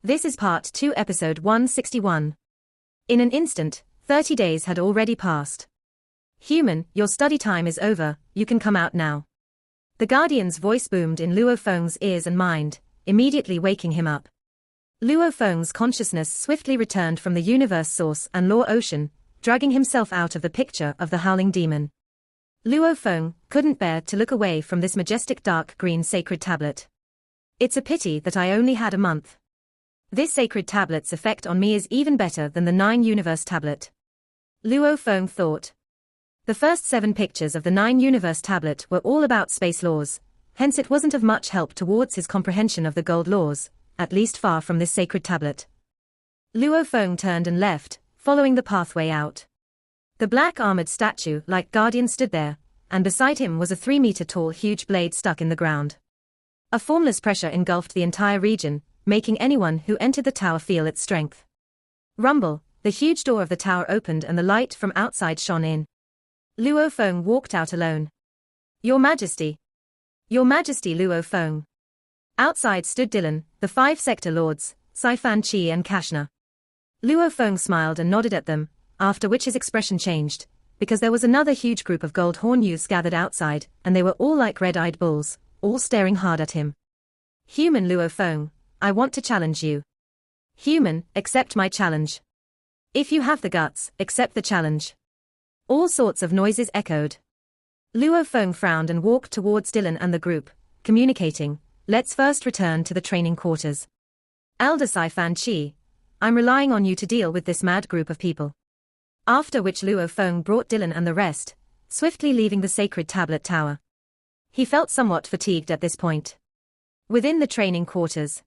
This is part 2, episode 161. In an instant, 30 days had already passed. Human, your study time is over, you can come out now. The Guardian's voice boomed in Luo Feng's ears and mind, immediately waking him up. Luo Feng's consciousness swiftly returned from the universe source and law ocean, dragging himself out of the picture of the howling demon. Luo Feng couldn't bear to look away from this majestic dark green sacred tablet. It's a pity that I only had a month. This sacred tablet's effect on me is even better than the 9 universe tablet. Luo Feng thought. The first 7 pictures of the 9 universe tablet were all about space laws, hence it wasn't of much help towards his comprehension of the gold laws, at least far from this sacred tablet. Luo Feng turned and left, following the pathway out. The black armored statue-like guardian stood there, and beside him was a 3-meter-tall huge blade stuck in the ground. A formless pressure engulfed the entire region, making anyone who entered the tower feel its strength. Rumble, the huge door of the tower opened and the light from outside shone in. Luo Feng walked out alone. Your Majesty. Your Majesty, Luo Feng. Outside stood Dylan, the 5 sector lords, Saifan Chi and Kashna. Luo Feng smiled and nodded at them, after which his expression changed, because there was another huge group of gold horn youths gathered outside, and they were all like red-eyed bulls, all staring hard at him. Human Luo Feng, I want to challenge you. Human, accept my challenge. If you have the guts, accept the challenge. All sorts of noises echoed. Luo Feng frowned and walked towards Dylan and the group, communicating, let's first return to the training quarters. Elder Saifan Chi, I'm relying on you to deal with this mad group of people. After which Luo Feng brought Dylan and the rest, swiftly leaving the sacred tablet tower. He felt somewhat fatigued at this point. Within the training quarters,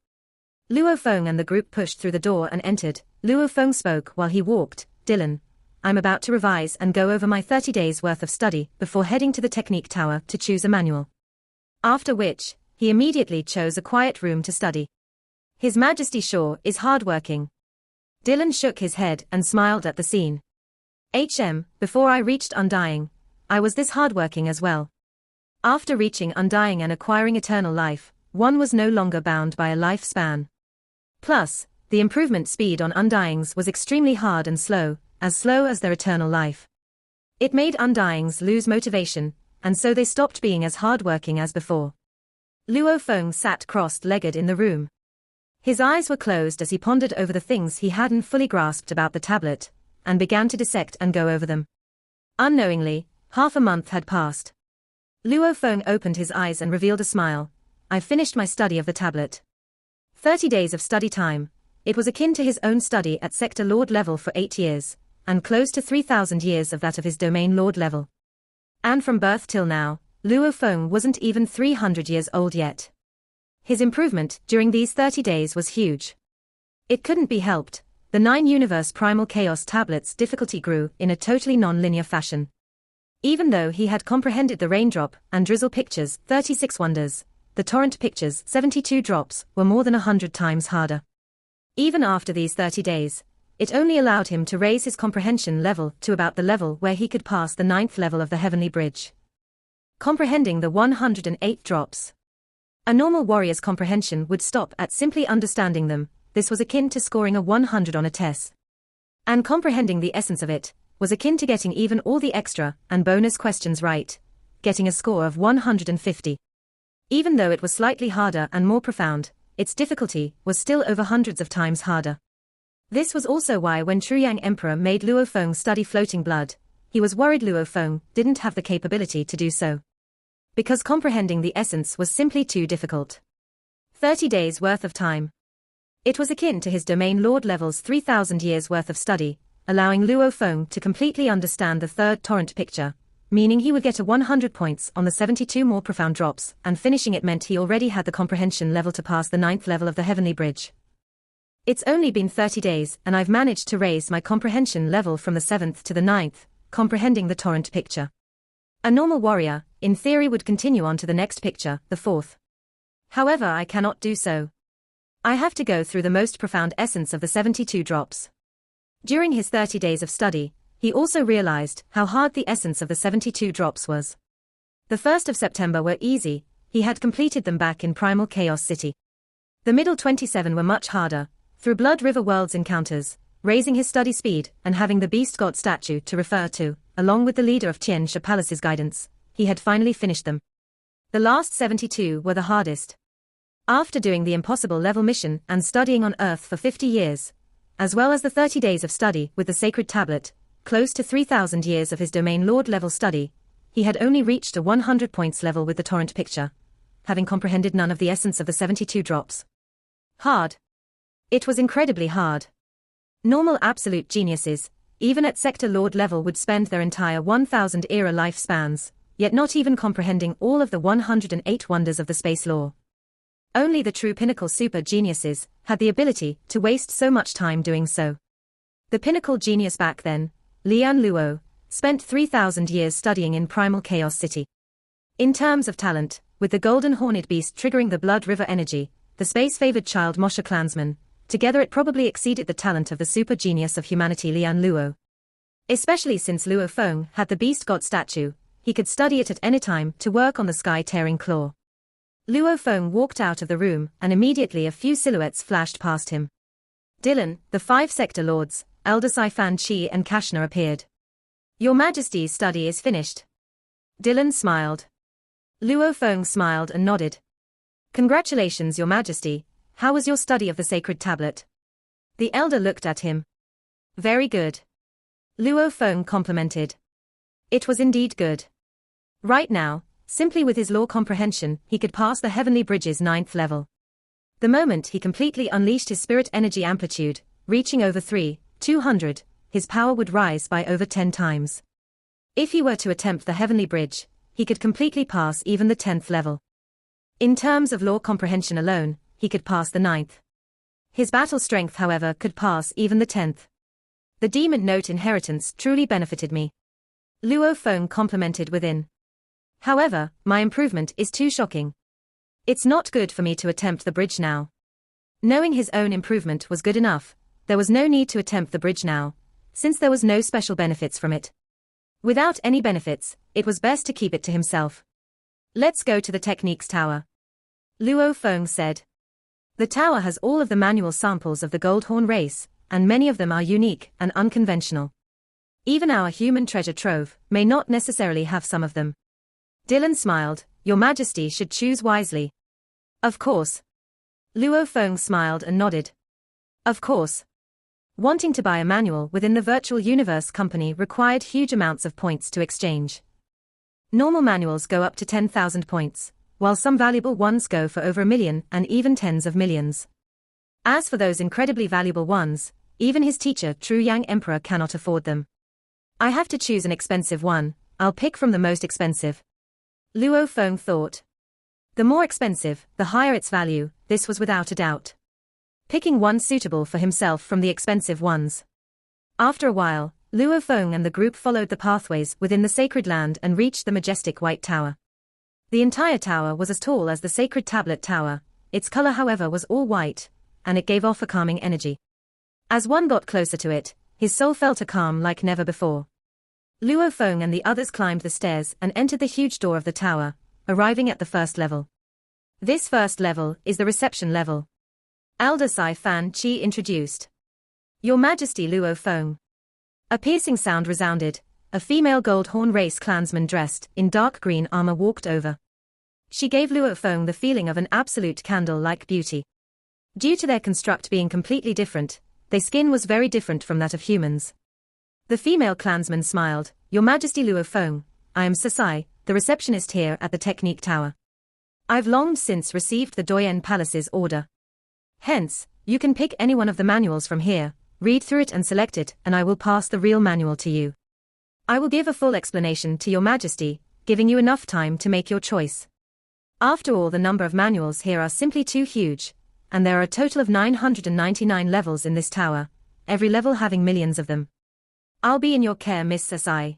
Luo Feng and the group pushed through the door and entered. Luo Feng spoke while he walked, Dylan, I'm about to revise and go over my 30 days worth of study before heading to the technique tower to choose a manual. After which, he immediately chose a quiet room to study. His Majesty sure is hardworking. Dylan shook his head and smiled at the scene. Before I reached Undying, I was this hardworking as well. After reaching Undying and acquiring eternal life, one was no longer bound by a lifespan. Plus, the improvement speed on Undyings was extremely hard and slow as their eternal life. It made Undyings lose motivation, and so they stopped being as hardworking as before. Luo Feng sat crossed-legged in the room. His eyes were closed as he pondered over the things he hadn't fully grasped about the tablet, and began to dissect and go over them. Unknowingly, half a month had passed. Luo Feng opened his eyes and revealed a smile. I've finished my study of the tablet. 30 days of study time. It was akin to his own study at Sector Lord level for 8 years, and close to 3,000 years of that of his Domain Lord level. And from birth till now, Luo Feng wasn't even 300 years old yet. His improvement during these 30 days was huge. It couldn't be helped, the 9 Universe Primal Chaos tablets' difficulty grew in a totally non-linear fashion. Even though he had comprehended the Raindrop and Drizzle pictures, 36 wonders, the Torrent pictures, 72 drops, were more than 100 times harder. Even after these 30 days, it only allowed him to raise his comprehension level to about the level where he could pass the 9th level of the Heavenly Bridge. Comprehending the 108 drops. A normal warrior's comprehension would stop at simply understanding them. This was akin to scoring a 100 on a test. And comprehending the essence of it was akin to getting even all the extra and bonus questions right, getting a score of 150. Even though it was slightly harder and more profound, its difficulty was still over hundreds of times harder. This was also why when Truyang Emperor made Luo Feng study floating blood, he was worried Luo Feng didn't have the capability to do so. Because comprehending the essence was simply too difficult. 30 days worth of time. It was akin to his Domain Lord level's 3,000 years worth of study, allowing Luo Feng to completely understand the 3rd Torrent picture, meaning he would get a 100 points on the 72 more profound drops, and finishing it meant he already had the comprehension level to pass the 9th level of the Heavenly Bridge. It's only been 30 days and I've managed to raise my comprehension level from the 7th to the 9th, comprehending the Torrent picture. A normal warrior, in theory, would continue on to the next picture, the 4th. However, I cannot do so. I have to go through the most profound essence of the 72 drops. During his 30 days of study, he also realized how hard the essence of the 72 drops was. The 1st of September were easy, he had completed them back in Primal Chaos City. The middle 27 were much harder, Through Blood River World's encounters, raising his study speed and having the beast god statue to refer to, along with the leader of Tien Sha Palace's guidance, he had finally finished them. The last 72 were the hardest. After doing the impossible level mission and studying on Earth for 50 years, as well as the 30 days of study with the sacred tablet, close to 3,000 years of his domain lord level study, he had only reached a 100 points level with the torrent picture, having comprehended none of the essence of the 72 drops. Hard. It was incredibly hard. Normal absolute geniuses, even at sector lord level, would spend their entire 1,000 era lifespans, yet not even comprehending all of the 108 wonders of the space law. Only the true pinnacle super geniuses had the ability to waste so much time doing so. The pinnacle genius back then, Lian Luo, spent 3,000 years studying in Primal Chaos City. In terms of talent, with the Golden Horned Beast triggering the Blood River energy, the space-favored child Mosha clansman, together it probably exceeded the talent of the super genius of humanity Lian Luo. Especially since Luo Feng had the beast god statue, he could study it at any time to work on the sky-tearing claw. Luo Feng walked out of the room and immediately a few silhouettes flashed past him. Dylan, the 5 sector lords, Elder Fan Chi and Kashna appeared. Your Majesty's study is finished. Dylan smiled. Luo Feng smiled and nodded. Congratulations, Your Majesty. How was your study of the sacred tablet? The elder looked at him. Very good. Luo Feng complimented. It was indeed good. Right now, simply with his law comprehension, he could pass the Heavenly Bridge's 9th level. The moment he completely unleashed his spirit energy amplitude, reaching over 200, his power would rise by over 10 times. If he were to attempt the Heavenly Bridge, he could completely pass even the 10th level. In terms of law comprehension alone, he could pass the 9th. His battle strength, however, could pass even the 10th. The demon note inheritance truly benefited me. Luo Feng complimented within. However, my improvement is too shocking. It's not good for me to attempt the bridge now. Knowing his own improvement was good enough, there was no need to attempt the bridge now, since there was no special benefits from it. Without any benefits, it was best to keep it to himself. Let's go to the Techniques Tower. Luo Feng said. The tower has all of the manual samples of the Goldhorn race, and many of them are unique and unconventional. Even our human treasure trove may not necessarily have some of them. Dylan smiled. Your Majesty should choose wisely. Of course. Luo Feng smiled and nodded. Of course. Wanting to buy a manual within the virtual universe company required huge amounts of points to exchange. Normal manuals go up to 10,000 points, while some valuable ones go for over 1 million and even tens of millions. As for those incredibly valuable ones, even his teacher True Yang Emperor cannot afford them. I have to choose an expensive one. I'll pick from the most expensive. Luo Feng thought. The more expensive, the higher its value, this was without a doubt. Picking one suitable for himself from the expensive ones. After a while, Luo Feng and the group followed the pathways within the sacred land and reached the majestic white tower. The entire tower was as tall as the sacred tablet tower, its color however was all white, and it gave off a calming energy. As one got closer to it, his soul felt a calm like never before. Luo Feng and the others climbed the stairs and entered the huge door of the tower, arriving at the first level. This first level is the reception level. Elder Fan Chi introduced. Your Majesty Luo Feng. A piercing sound resounded. A female Goldhorn race clansman dressed in dark green armor walked over. She gave Luo Feng the feeling of an absolute candle-like beauty. Due to their construct being completely different, their skin was very different from that of humans. The female clansman smiled. Your Majesty Luo Feng, I am Sasai, the receptionist here at the Technique Tower. I've long since received the Doyen Palace's order. Hence, you can pick any one of the manuals from here, read through it and select it, and I will pass the real manual to you. I will give a full explanation to Your Majesty, giving you enough time to make your choice. After all, the number of manuals here are simply too huge, and there are a total of 999 levels in this tower, every level having millions of them. I'll be in your care, Miss Sasai.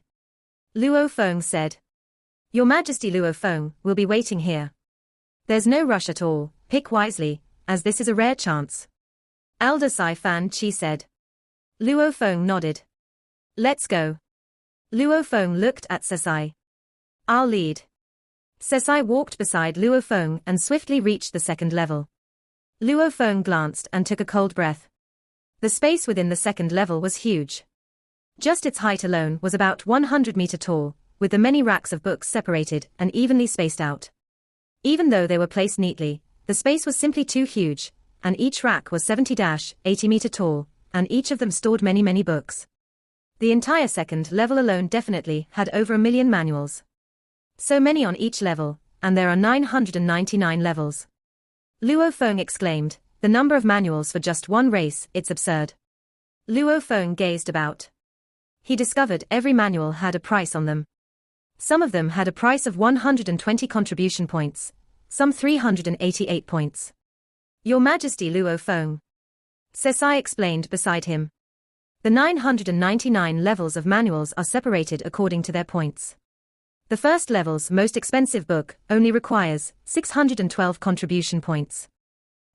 Luo Feng said. Your Majesty Luo Feng will be waiting here. There's no rush at all, pick wisely, as this is a rare chance. Elder Fan Chi said. Luo Feng nodded. Let's go. Luo Feng looked at Sasai. I'll lead. Sasai walked beside Luo Feng and swiftly reached the second level. Luo Feng glanced and took a cold breath. The space within the second level was huge. Just its height alone was about 100 meters tall, with the many racks of books separated and evenly spaced out. Even though they were placed neatly, the space was simply too huge, and each rack was 70-80 meters tall, and each of them stored many books. The entire second level alone definitely had over 1 million manuals. So many on each level, and there are 999 levels. Luo Feng exclaimed, the number of manuals for just one race, it's absurd. Luo Feng gazed about. He discovered every manual had a price on them. Some of them had a price of 120 contribution points, some 388 points. Your Majesty, Luo Feng. Sesai explained beside him. The 999 levels of manuals are separated according to their points. The first level's most expensive book only requires 612 contribution points.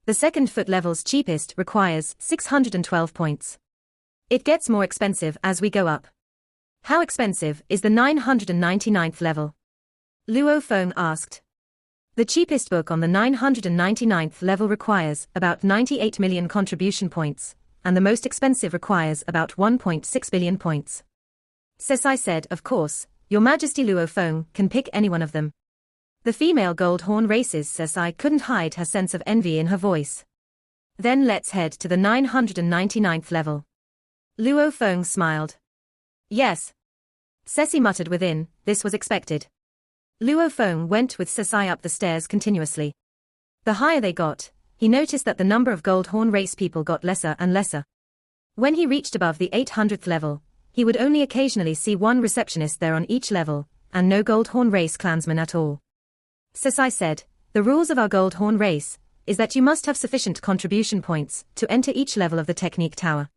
The second foot level's cheapest requires 612 points. It gets more expensive as we go up. How expensive is the 999th level? Luo Feng asked. The cheapest book on the 999th level requires about 98 million contribution points, and the most expensive requires about 1.6 billion points. Sesai said, of course, Your Majesty, Luo Feng can pick any one of them. The female gold horn races, Sesai couldn't hide her sense of envy in her voice. Then let's head to the 999th level. Luo Feng smiled. Yes. Ceci muttered within, this was expected. Luo Feng went with Sesai up the stairs continuously. The higher they got, he noticed that the number of gold horn race people got lesser and lesser. When he reached above the 800th level, he would only occasionally see one receptionist there on each level, and no gold horn race clansman at all. Sesai said, the rules of our gold horn race is that you must have sufficient contribution points to enter each level of the technique tower.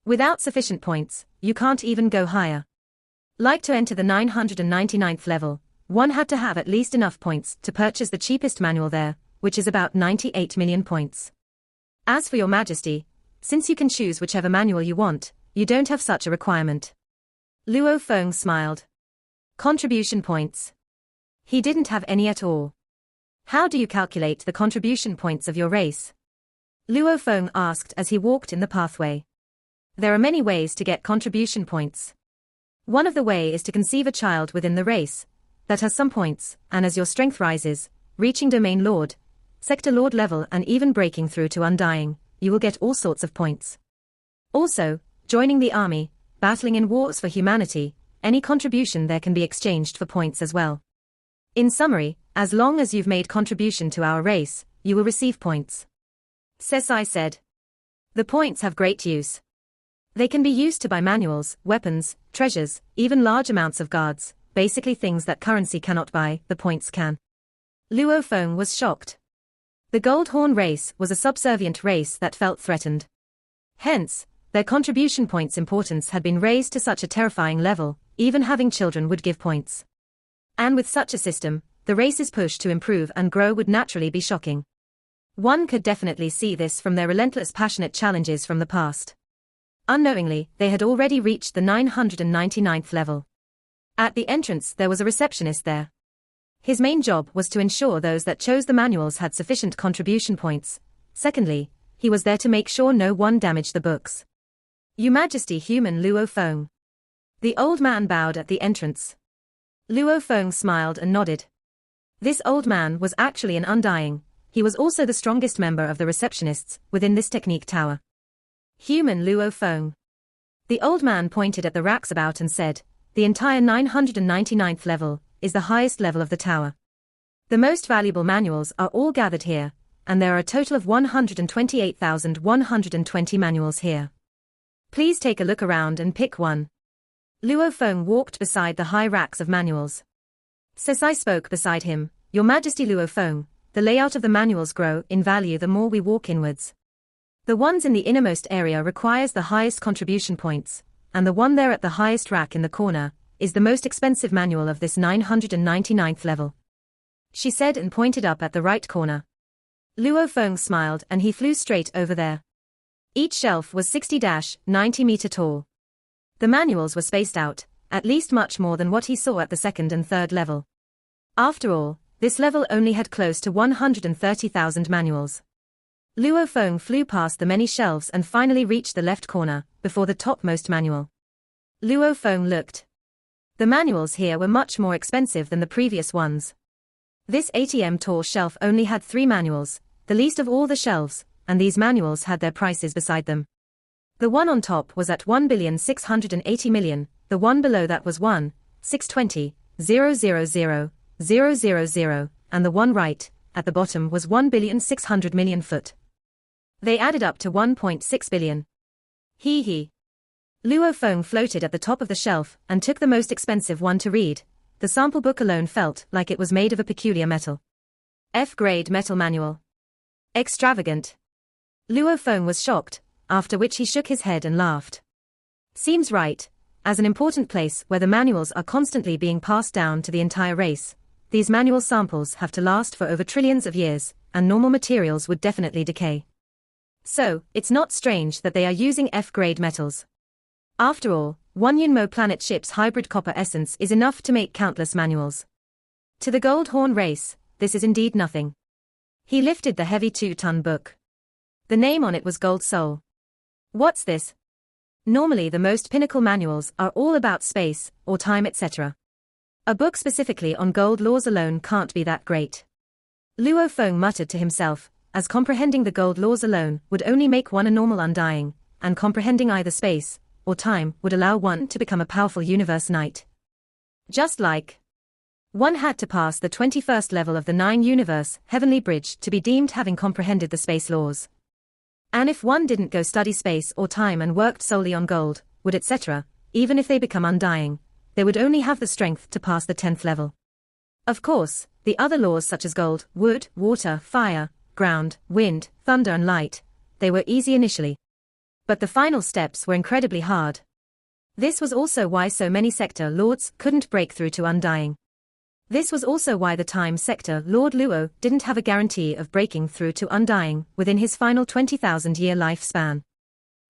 Without sufficient points, you can't even go higher. Like to enter the 999th level, one had to have at least enough points to purchase the cheapest manual there, which is about 98 million points. As for Your Majesty, since you can choose whichever manual you want, you don't have such a requirement. Luo Feng smiled. Contribution points. He didn't have any at all. How do you calculate the contribution points of your race? Luo Feng asked as he walked in the pathway. There are many ways to get contribution points. One of the way is to conceive a child within the race that has some points, and as your strength rises, reaching Domain Lord, Sector Lord level and even breaking through to Undying, you will get all sorts of points. Also, joining the army, battling in wars for humanity, any contribution there can be exchanged for points as well. In summary, as long as you've made contribution to our race, you will receive points. Sesai said. The points have great use. They can be used to buy manuals, weapons, treasures, even large amounts of guards, basically things that currency cannot buy, the points can. Luo Feng was shocked. The Gold Horn race was a subservient race that felt threatened. Hence, their contribution points importance had been raised to such a terrifying level, even having children would give points. And with such a system, the race's push to improve and grow would naturally be shocking. One could definitely see this from their relentless passionate challenges from the past. Unknowingly, they had already reached the 999th level. At the entrance there was a receptionist there. His main job was to ensure those that chose the manuals had sufficient contribution points. Secondly, he was there to make sure no one damaged the books. Your Majesty, human Luo Feng. The old man bowed at the entrance. Luo Feng smiled and nodded. This old man was actually an Undying. He was also the strongest member of the receptionists within this technique tower. Human Luo Feng. The old man pointed at the racks about and said, the entire 999th level is the highest level of the tower. The most valuable manuals are all gathered here, and there are a total of 128,120 manuals here. Please take a look around and pick one. Luo Feng walked beside the high racks of manuals. Sesai spoke beside him, Your Majesty Luo Feng, the layout of the manuals grow in value the more we walk inwards. The ones in the innermost area requires the highest contribution points, and the one there at the highest rack in the corner is the most expensive manual of this 999th level. She said and pointed up at the right corner. Luo Feng smiled and he flew straight over there. Each shelf was 60-90 meter tall. The manuals were spaced out, at least much more than what he saw at the second and third level. After all, this level only had close to 130,000 manuals. Luo Feng flew past the many shelves and finally reached the left corner, before the topmost manual. Luo Feng looked. The manuals here were much more expensive than the previous ones. This 80m tall shelf only had 3 manuals, the least of all the shelves, and these manuals had their prices beside them. The one on top was at 1,680,000,000, the one below that was 1,620,000,000, and the one right, at the bottom was 1,600,000,000 foot. They added up to 1.6 billion. Hee hee. Luo Feng floated at the top of the shelf and took the most expensive one to read. The sample book alone felt like it was made of a peculiar metal. F-grade metal manual. Extravagant. Luo Feng was shocked, after which he shook his head and laughed. Seems right. As an important place where the manuals are constantly being passed down to the entire race, these manual samples have to last for over trillions of years, and normal materials would definitely decay. So, it's not strange that they are using F-grade metals. After all, one Yunmo planet ship's hybrid copper essence is enough to make countless manuals. To the Gold Horn race, this is indeed nothing. He lifted the heavy 2-ton book. The name on it was Gold Soul. What's this? Normally the most pinnacle manuals are all about space, or time etc. A book specifically on gold laws alone can't be that great. Luo Feng muttered to himself, as comprehending the gold laws alone would only make one a normal undying, and comprehending either space or time would allow one to become a powerful universe knight. Just like one had to pass the 21st level of the 9-universe heavenly bridge to be deemed having comprehended the space laws. And if one didn't go study space or time and worked solely on gold, wood etc., even if they become undying, they would only have the strength to pass the 10th level. Of course, the other laws such as gold, wood, water, fire, ground, wind, thunder and light, they were easy initially. But the final steps were incredibly hard. This was also why so many sector lords couldn't break through to undying. This was also why the time sector Lord Luo didn't have a guarantee of breaking through to undying within his final 20,000-year lifespan.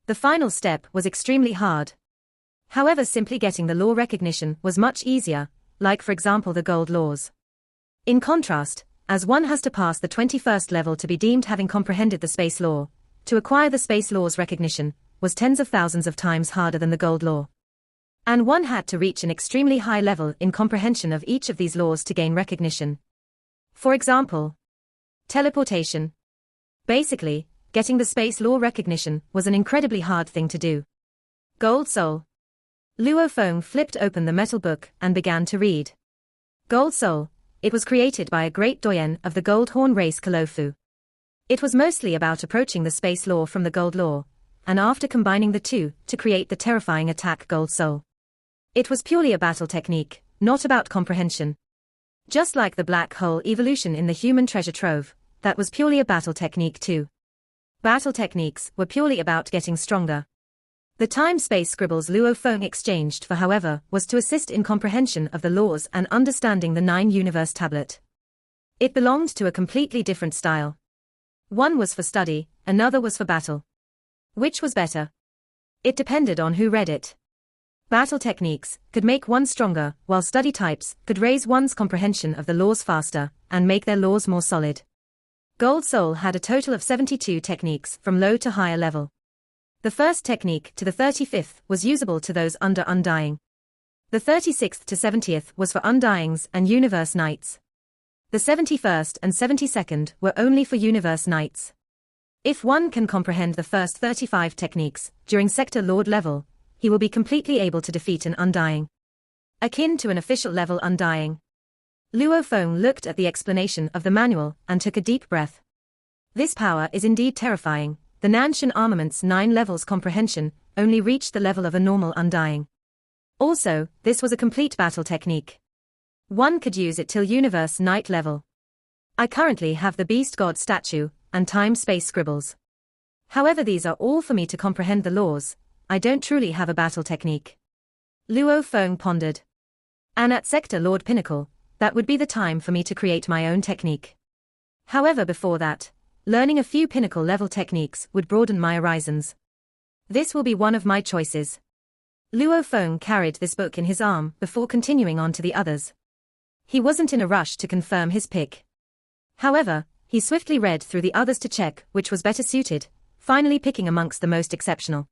The final step was extremely hard. However, simply getting the law recognition was much easier, like for example the gold laws. In contrast, as one has to pass the 21st level to be deemed having comprehended the space law, to acquire the space law's recognition was tens of thousands of times harder than the gold law. And one had to reach an extremely high level in comprehension of each of these laws to gain recognition. For example, teleportation. Basically, getting the space law recognition was an incredibly hard thing to do. Gold Soul. Luo Feng flipped open the metal book and began to read. Gold Soul. It was created by a great doyen of the Gold Horn race Kalofu. It was mostly about approaching the space law from the gold law, and after combining the two to create the terrifying attack Gold Soul. It was purely a battle technique, not about comprehension. Just like the black hole evolution in the human treasure trove, that was purely a battle technique too. Battle techniques were purely about getting stronger. The time-space scribbles Luo Feng exchanged for, however, was to assist in comprehension of the laws and understanding the 9-universe tablet. It belonged to a completely different style. One was for study, another was for battle. Which was better? It depended on who read it. Battle techniques could make one stronger, while study types could raise one's comprehension of the laws faster and make their laws more solid. Gold Soul had a total of 72 techniques from low to higher level. The first technique to the 35th was usable to those under undying. The 36th to 70th was for undyings and universe knights. The 71st and 72nd were only for universe knights. If one can comprehend the first 35 techniques during sector lord level, he will be completely able to defeat an undying. Akin to an official level undying. Luo Feng looked at the explanation of the manual and took a deep breath. This power is indeed terrifying. The Nanshan armament's 9 levels comprehension only reached the level of a normal undying. Also, this was a complete battle technique. One could use it till universe knight level. I currently have the beast god statue and time-space scribbles. However, these are all for me to comprehend the laws. I don't truly have a battle technique. Luo Feng pondered. And at sector lord pinnacle, that would be the time for me to create my own technique. However, before that, learning a few pinnacle level techniques would broaden my horizons. This will be one of my choices. Luo Feng carried this book in his arm before continuing on to the others. He wasn't in a rush to confirm his pick. However, He swiftly read through the others to check which was better suited, finally picking amongst the most exceptional.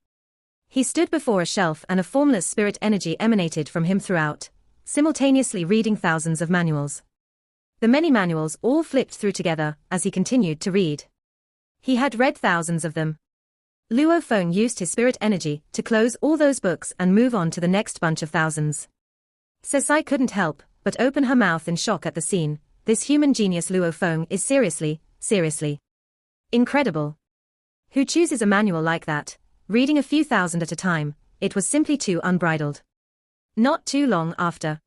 He stood before a shelf and a formless spirit energy emanated from him throughout, simultaneously reading thousands of manuals. The many manuals all flipped through together as he continued to read. He had read thousands of them. Luo Feng used his spirit energy to close all those books and move on to the next bunch of thousands. Sesai couldn't help but open her mouth in shock at the scene. This human genius Luo Feng is seriously incredible. Who chooses a manual like that, reading a few thousand at a time? It was simply too unbridled. Not too long after,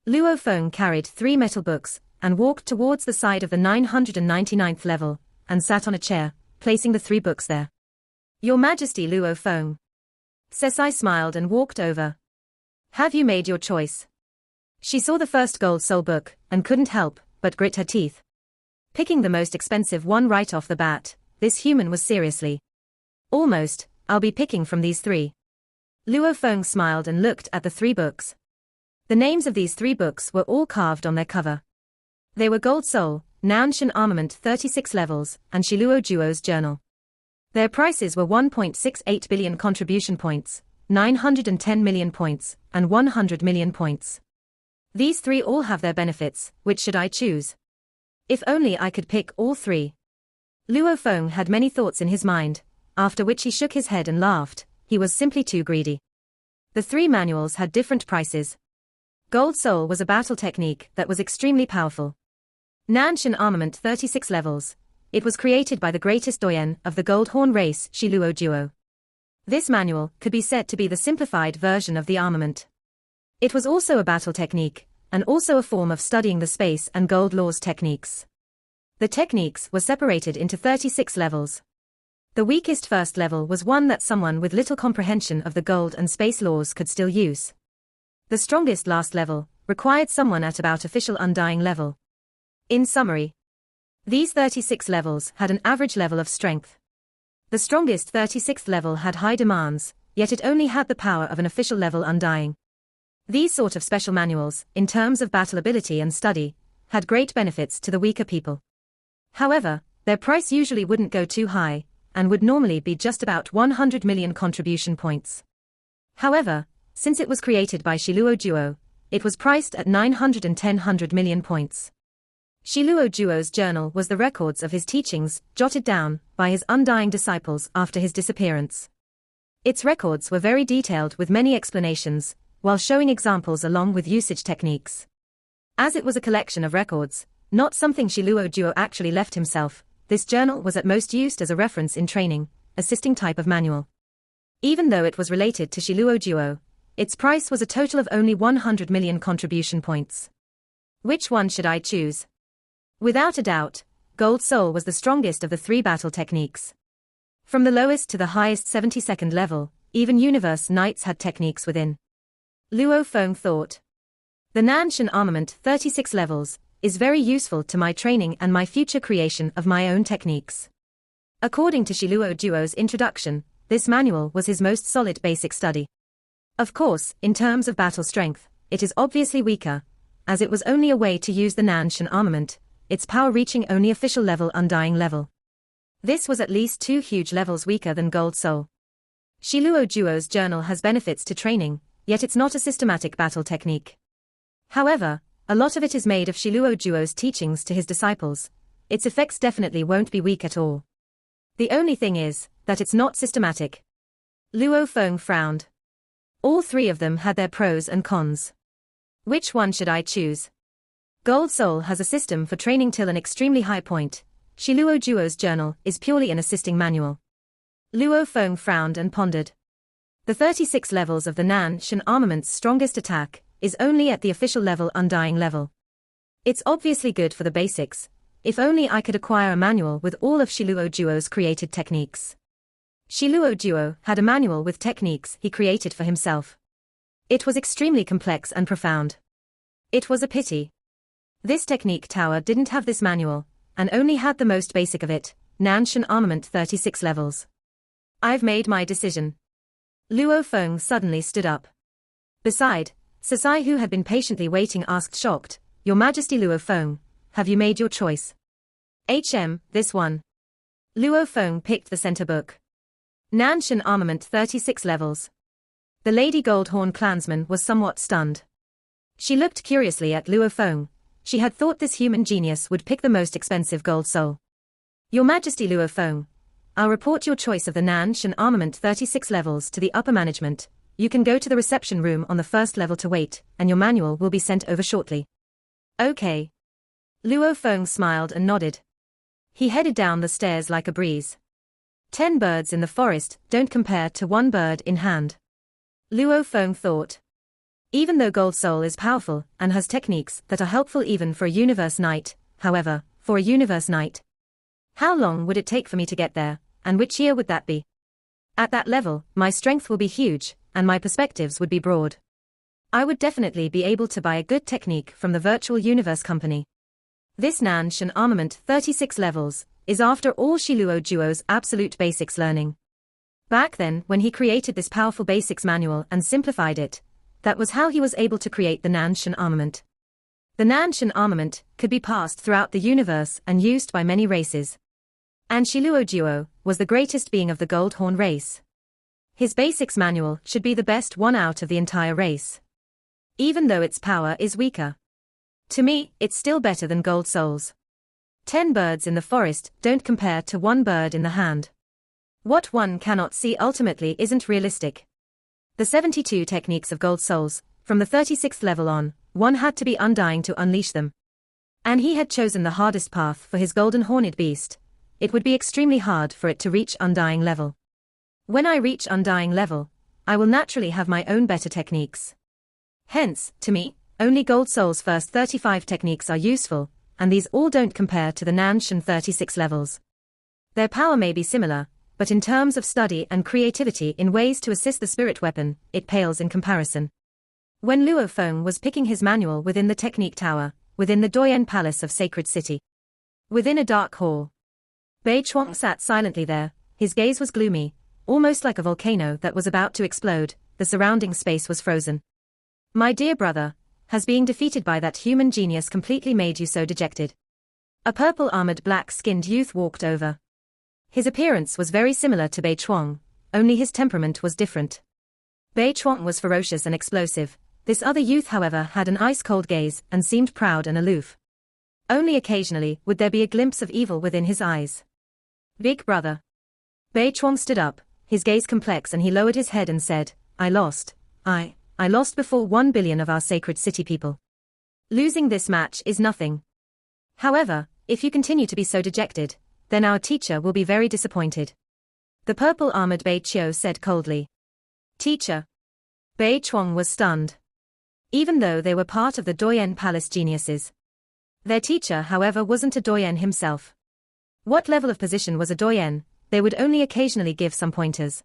Luo Feng carried 3 metal books and walked towards the side of the 999th level and sat on a chair, placing the 3 books there. Your Majesty, Luo Feng. Sesai smiled and walked over. Have you made your choice? She saw the first gold soul book and couldn't help but grit her teeth. Picking the most expensive one right off the bat, this human was seriously. Almost, I'll be picking from these 3. Luo Feng smiled and looked at the 3 books. The names of these 3 books were all carved on their cover. They were Gold Soul, Nanshan Armament 36 levels, and Shiluo Duo's journal. Their prices were 1.68 billion contribution points, 910 million points, and 100 million points. These 3 all have their benefits. Which should I choose? If only I could pick all 3. Luo Feng had many thoughts in his mind, after which he shook his head and laughed. He was simply too greedy. The 3 manuals had different prices. Gold Soul was a battle technique that was extremely powerful. Nanshan Armament 36 levels. It was created by the greatest doyen of the Gold Horn race, Shiluo Duo. This manual could be said to be the simplified version of the armament. It was also a battle technique, and also a form of studying the space and gold laws techniques. The techniques were separated into 36 levels. The weakest first level was one that someone with little comprehension of the gold and space laws could still use. The strongest last level required someone at about official undying level. In summary, these 36 levels had an average level of strength. The strongest 36th level had high demands, yet it only had the power of an official level undying. These sort of special manuals, in terms of battle ability and study, had great benefits to the weaker people. However, their price usually wouldn't go too high, and would normally be just about 100 million contribution points. However, since it was created by Shiluo Duo, it was priced at 910 million points. Shiluo Duo's journal was the records of his teachings, jotted down by his undying disciples after his disappearance. Its records were very detailed with many explanations, while showing examples along with usage techniques. As it was a collection of records, not something Shiluo Duo actually left himself, this journal was at most used as a reference in training, assisting type of manual. Even though it was related to Shiluo Duo, its price was a total of only 100 million contribution points. Which one should I choose? Without a doubt, Gold Soul was the strongest of the 3 battle techniques. From the lowest to the highest 72nd level, even Universe Knights had techniques within. Luo Feng thought. The Nanshan Armament 36 levels is very useful to my training and my future creation of my own techniques. According to Shiluo Duo's introduction, this manual was his most solid basic study. Of course, in terms of battle strength, it is obviously weaker, as it was only a way to use the Nanshan Armament, its power reaching only official level undying level. This was at least 2 huge levels weaker than Gold Soul. Shiluo Duo's journal has benefits to training, yet it's not a systematic battle technique. However, a lot of it is made of Shiluo Duo's teachings to his disciples. Its effects definitely won't be weak at all. The only thing is that it's not systematic. Luo Feng frowned. All 3 of them had their pros and cons. Which one should I choose? Gold Soul has a system for training till an extremely high point. Shiluo Duo's journal is purely an assisting manual. Luo Feng frowned and pondered. The 36 levels of the Nanshan Armament's strongest attack is only at the official level undying level. It's obviously good for the basics. If only I could acquire a manual with all of Shiluo Duo's created techniques. Shiluo Duo had a manual with techniques he created for himself. It was extremely complex and profound. It was a pity. This technique tower didn't have this manual, and only had the most basic of it, Nanshan Armament 36 levels. I've made my decision. Luo Feng suddenly stood up. Beside, Sesai, who had been patiently waiting, asked shocked, Your Majesty Luo Feng, have you made your choice? This one. Luo Feng picked the center book. Nanshan Armament 36 levels. The Lady Goldhorn clansman was somewhat stunned. She looked curiously at Luo Feng. She had thought this human genius would pick the most expensive gold soul. Your Majesty Luo Feng, I'll report your choice of the Nanshan Armament 36 levels to the upper management. You can go to the reception room on the first level to wait, and your manual will be sent over shortly. Okay. Luo Feng smiled and nodded. He headed down the stairs like a breeze. 10 birds in the forest don't compare to 1 bird in hand. Luo Feng thought. Even though Gold Soul is powerful and has techniques that are helpful even for a universe knight, however, for a universe knight, how long would it take for me to get there, and which year would that be? At that level, my strength will be huge, and my perspectives would be broad. I would definitely be able to buy a good technique from the virtual universe company. This Nanshan Armament 36 levels is after all Shiluo Duo's absolute basics learning. Back then, when he created this powerful basics manual and simplified it, that was how he was able to create the Nanshan Armament. The Nanshan Armament could be passed throughout the universe and used by many races. And Shiluo Duo was the greatest being of the Goldhorn race. His basics manual should be the best one out of the entire race. Even though its power is weaker. To me, it's still better than Gold Souls. 10 birds in the forest don't compare to 1 bird in the hand. What one cannot see ultimately isn't realistic. The 72 techniques of Gold Souls, from the 36th level on, one had to be undying to unleash them. And he had chosen the hardest path for his golden horned beast. It would be extremely hard for it to reach undying level. When I reach undying level, I will naturally have my own better techniques. Hence, to me, only Gold Soul's first 35 techniques are useful, and these all don't compare to the Nanshan 36 levels. Their power may be similar, but in terms of study and creativity in ways to assist the spirit weapon, it pales in comparison. When Luo Feng was picking his manual within the Technique Tower, within the Doyen Palace of Sacred City, within a dark hall, Bei Chuang sat silently there. His gaze was gloomy, almost like a volcano that was about to explode. The surrounding space was frozen. My dear brother, has being defeated by that human genius completely made you so dejected? A purple-armored black-skinned youth walked over. His appearance was very similar to Bei Chuang, only his temperament was different. Bei Chuang was ferocious and explosive. This other youth, however, had an ice-cold gaze and seemed proud and aloof. Only occasionally would there be a glimpse of evil within his eyes. Big brother. Bei Chuang stood up, his gaze complex, and he lowered his head and said, I lost. I lost before 1 billion of our sacred city people. Losing this match is nothing. However, if you continue to be so dejected, then our teacher will be very disappointed. The purple-armored Bei Chiu said coldly. Teacher. Bei Chuang was stunned. Even though they were part of the Doyen Palace geniuses, their teacher, however, wasn't a Doyen himself. What level of position was a Doyen? They would only occasionally give some pointers.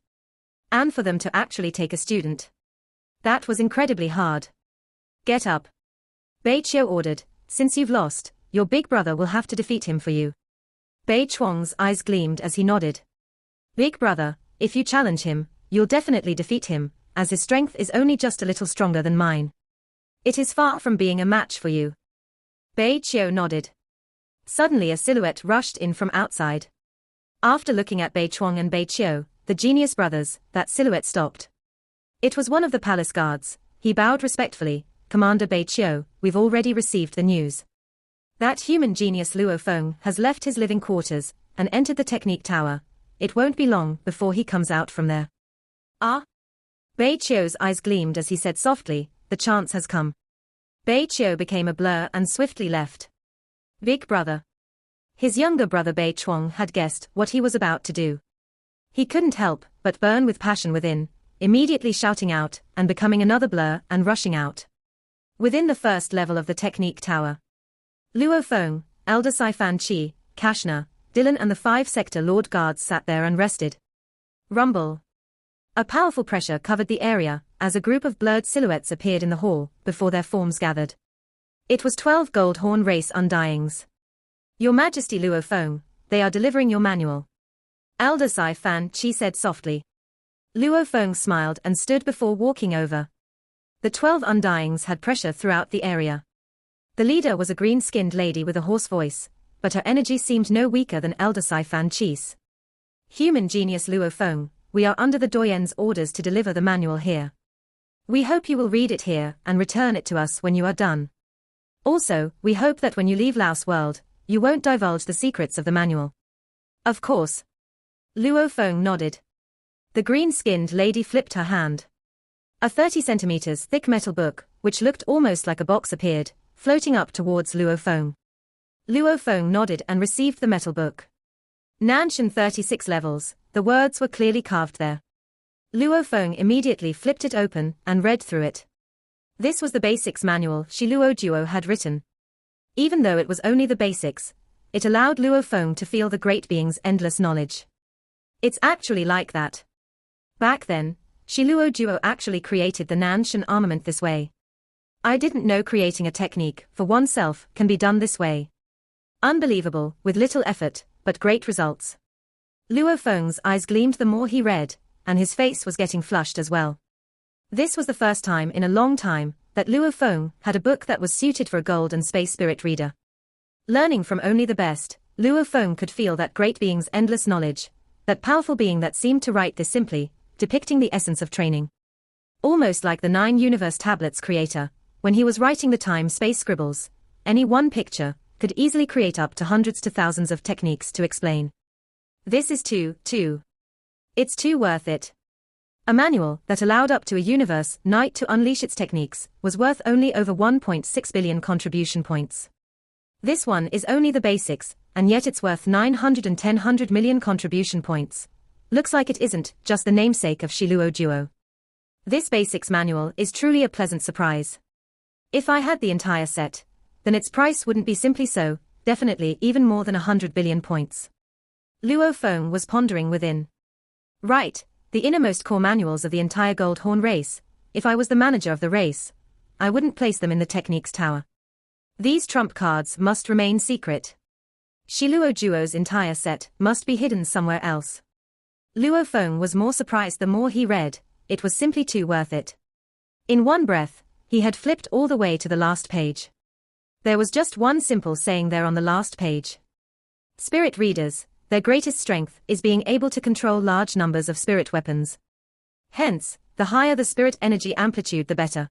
And for them to actually take a student, that was incredibly hard. Get up. Bei Chiu ordered. Since you've lost, your big brother will have to defeat him for you. Bei Chuang's eyes gleamed as he nodded. Big brother, if you challenge him, you'll definitely defeat him, as his strength is only just a little stronger than mine. It is far from being a match for you. Bei Chiu nodded. Suddenly a silhouette rushed in from outside. After looking at Bei Chuang and Bei Chiu, the genius brothers, that silhouette stopped. It was one of the palace guards. He bowed respectfully. Commander Bei Chiu, we've already received the news. That human genius Luo Feng has left his living quarters and entered the Technique Tower. It won't be long before he comes out from there. Ah? Bei Chiu's eyes gleamed as he said softly, the chance has come. Bei Chiu became a blur and swiftly left. Big brother. His younger brother Bei Chuang had guessed what he was about to do. He couldn't help but burn with passion within, immediately shouting out and becoming another blur and rushing out. Within the first level of the Technique Tower, Luo Feng, Elder Saifan Chi, Kashna, Dylan and the 5-sector Lord Guards sat there and rested. Rumble. A powerful pressure covered the area as a group of blurred silhouettes appeared in the hall before their forms gathered. It was 12 Goldhorn race undyings. Your Majesty Luo Feng, they are delivering your manual. Elder Saifan Chi said softly. Luo Feng smiled and stood before walking over. The 12 undyings had pressure throughout the area. The leader was a green-skinned lady with a hoarse voice. but her energy seemed no weaker than Elder Fan Cheese. Human genius Luo Feng, we are under the doyen's orders to deliver the manual here. We hope you will read it here and return it to us when you are done. Also, we hope that when you leave Laos World, you won't divulge the secrets of the manual. Of course. Luo Feng nodded. The green-skinned lady flipped her hand. A 30 centimeters thick metal book, which looked almost like a box, appeared, floating up towards Luo Feng. Luo Feng nodded and received the metal book. Nanshan 36 levels, the words were clearly carved there. Luo Feng immediately flipped it open and read through it. This was the basics manual Shi Luo Duo had written. Even though it was only the basics, it allowed Luo Feng to feel the great being's endless knowledge. It's actually like that. Back then, Shi Luo Duo actually created the Nanshan armament this way. I didn't know creating a technique for oneself can be done this way. Unbelievable, with little effort, but great results. Luo Feng's eyes gleamed the more he read, and his face was getting flushed as well. This was the first time in a long time that Luo Feng had a book that was suited for a gold and space spirit reader. Learning from only the best, Luo Feng could feel that great being's endless knowledge, that powerful being that seemed to write this simply, depicting the essence of training. Almost like the 9 universe tablets creator, when he was writing the time-space scribbles, any one picture could easily create up to hundreds to thousands of techniques to explain. This is too. It's too worth it. A manual that allowed up to a universe night to unleash its techniques was worth only over 1.6 billion contribution points. This one is only the basics, and yet it's worth 910 million contribution points. Looks like it isn't just the namesake of Shi Luo Duo. This basics manual is truly a pleasant surprise. If I had the entire set, then its price wouldn't be simply so, definitely even more than 100 billion points. Luo Feng was pondering within. Right, the innermost core manuals of the entire Gold Horn race. If I was the manager of the race, I wouldn't place them in the techniques tower. These trump cards must remain secret. Shi Luo Duo's entire set must be hidden somewhere else. Luo Feng was more surprised the more he read, it was simply too worth it. In one breath, he had flipped all the way to the last page. There was just one simple saying there on the last page. Spirit readers, their greatest strength is being able to control large numbers of spirit weapons. Hence, the higher the spirit energy amplitude the better.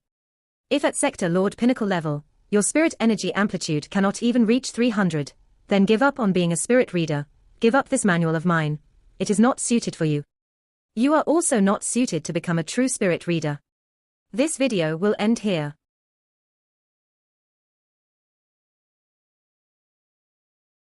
If at Sector Lord Pinnacle level, your spirit energy amplitude cannot even reach 300, then give up on being a spirit reader, give up this manual of mine. It is not suited for you. You are also not suited to become a true spirit reader. This video will end here.